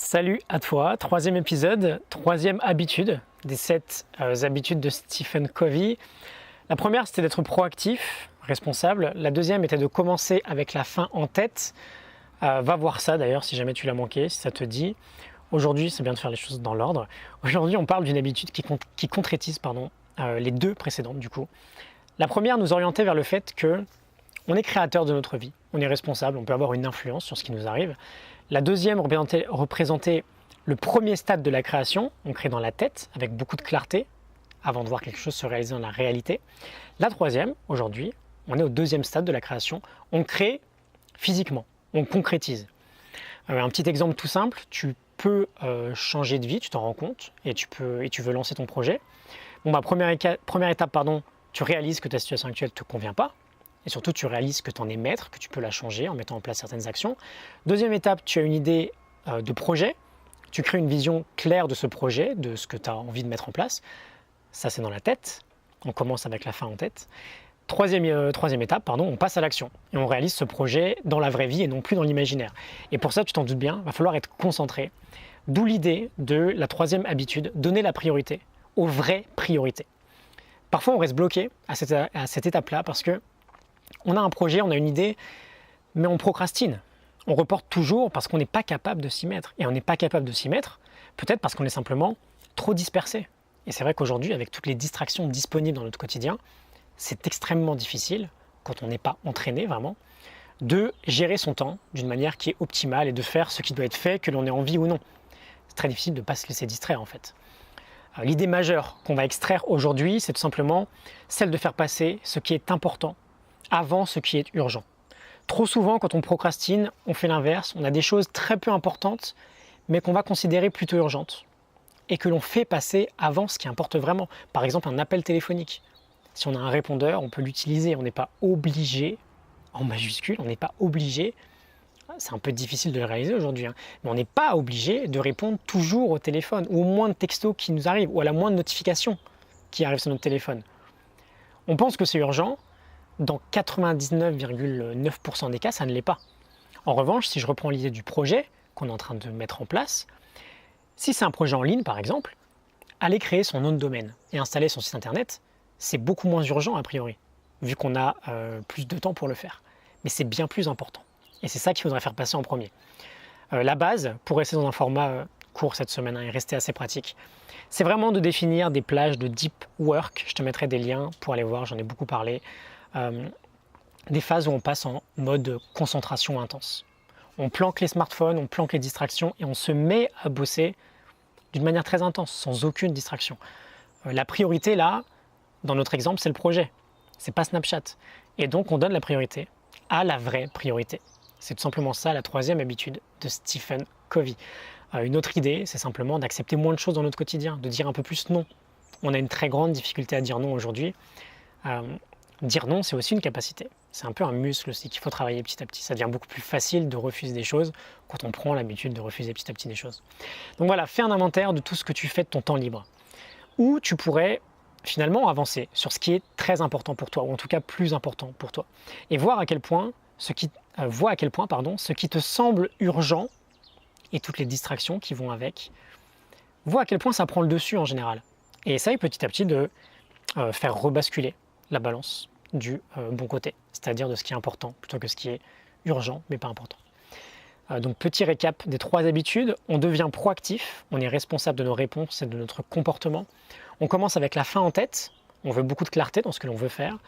Salut à toi, troisième épisode, troisième habitude des 7 habitudes de Stephen Covey. La première, c'était d'être proactif, responsable. La deuxième était de commencer avec la fin en tête. Va voir ça d'ailleurs si jamais tu l'as manqué, si ça te dit. Aujourd'hui, c'est bien de faire les choses dans l'ordre. Aujourd'hui, on parle d'une habitude qui concrétise les deux précédentes du coup. La première nous orientait vers le fait que on est créateur de notre vie, on est responsable, on peut avoir une influence sur ce qui nous arrive. La deuxième représentait le premier stade de la création, on crée dans la tête avec beaucoup de clarté avant de voir quelque chose se réaliser dans la réalité. La troisième, aujourd'hui, on est au deuxième stade de la création, on crée physiquement, on concrétise. Un petit exemple tout simple, tu peux changer de vie, tu t'en rends compte et tu veux lancer ton projet. Première étape, tu réalises que ta situation actuelle ne te convient pas. Et surtout, tu réalises que tu en es maître, que tu peux la changer en mettant en place certaines actions. Deuxième étape, tu as une idée de projet. Tu crées une vision claire de ce projet, de ce que tu as envie de mettre en place. Ça, c'est dans la tête. On commence avec la fin en tête. Troisième étape, on passe à l'action. Et on réalise ce projet dans la vraie vie et non plus dans l'imaginaire. Et pour ça, tu t'en doutes bien, il va falloir être concentré. D'où l'idée de la troisième habitude, donner la priorité aux vraies priorités. Parfois, on reste bloqué à cette étape-là parce que on a un projet, on a une idée, mais on procrastine. On reporte toujours parce qu'on n'est pas capable de s'y mettre. Et on n'est pas capable de s'y mettre, peut-être parce qu'on est simplement trop dispersé. Et c'est vrai qu'aujourd'hui, avec toutes les distractions disponibles dans notre quotidien, c'est extrêmement difficile, quand on n'est pas entraîné vraiment, de gérer son temps d'une manière qui est optimale et de faire ce qui doit être fait, que l'on ait envie ou non. C'est très difficile de ne pas se laisser distraire en fait. L'idée majeure qu'on va extraire aujourd'hui, c'est tout simplement celle de faire passer ce qui est important avant ce qui est urgent. Trop souvent, quand on procrastine, on fait l'inverse. On a des choses très peu importantes, mais qu'on va considérer plutôt urgentes et que l'on fait passer avant ce qui importe vraiment. Par exemple, un appel téléphonique. Si on a un répondeur, on peut l'utiliser. On n'est pas obligé, en majuscule, on n'est pas obligé, c'est un peu difficile de le réaliser aujourd'hui, mais on n'est pas obligé de répondre toujours au téléphone ou au moins de textos qui nous arrivent ou à la moindre notification qui arrive sur notre téléphone. On pense que c'est urgent. Dans 99,9% des cas, ça ne l'est pas. En revanche, si je reprends l'idée du projet qu'on est en train de mettre en place, si c'est un projet en ligne par exemple, aller créer son nom de domaine et installer son site internet, c'est beaucoup moins urgent a priori, vu qu'on a plus de temps pour le faire. Mais c'est bien plus important. Et c'est ça qu'il faudrait faire passer en premier. La base, pour rester dans un format court cette semaine et rester assez pratique, c'est vraiment de définir des plages de deep work. Je te mettrai des liens pour aller voir, j'en ai beaucoup parlé. Des phases où on passe en mode concentration intense. On planque les smartphones, on planque les distractions et on se met à bosser d'une manière très intense, sans aucune distraction. La priorité là, dans notre exemple, c'est le projet, c'est pas Snapchat. Et donc on donne la priorité à la vraie priorité. C'est tout simplement ça la troisième habitude de Stephen Covey. Une autre idée, c'est simplement d'accepter moins de choses dans notre quotidien, de dire un peu plus non. On a une très grande difficulté à dire non aujourd'hui. Dire non, c'est aussi une capacité. C'est un peu un muscle aussi qu'il faut travailler petit à petit. Ça devient beaucoup plus facile de refuser des choses quand on prend l'habitude de refuser petit à petit des choses. Donc voilà, fais un inventaire de tout ce que tu fais de ton temps libre. Où tu pourrais finalement avancer sur ce qui est très important pour toi, ou en tout cas plus important pour toi. Et voir à quel point ce qui te semble urgent et toutes les distractions qui vont avec, vois à quel point ça prend le dessus en général. Et essaye petit à petit de faire rebasculer la balance du bon côté, c'est-à-dire de ce qui est important plutôt que ce qui est urgent mais pas important. Donc petit récap des 3 habitudes, on devient proactif, on est responsable de nos réponses et de notre comportement. On commence avec la fin en tête, on veut beaucoup de clarté dans ce que l'on veut faire.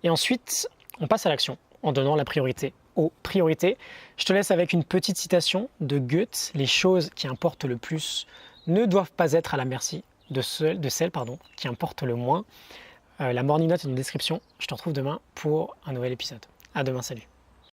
Et ensuite, on passe à l'action en donnant la priorité aux priorités. Je te laisse avec une petite citation de Goethe, les choses qui importent le plus ne doivent pas être à la merci de celles qui importent le moins. La morning note est dans la description. Je te retrouve demain pour un nouvel épisode. À demain, salut.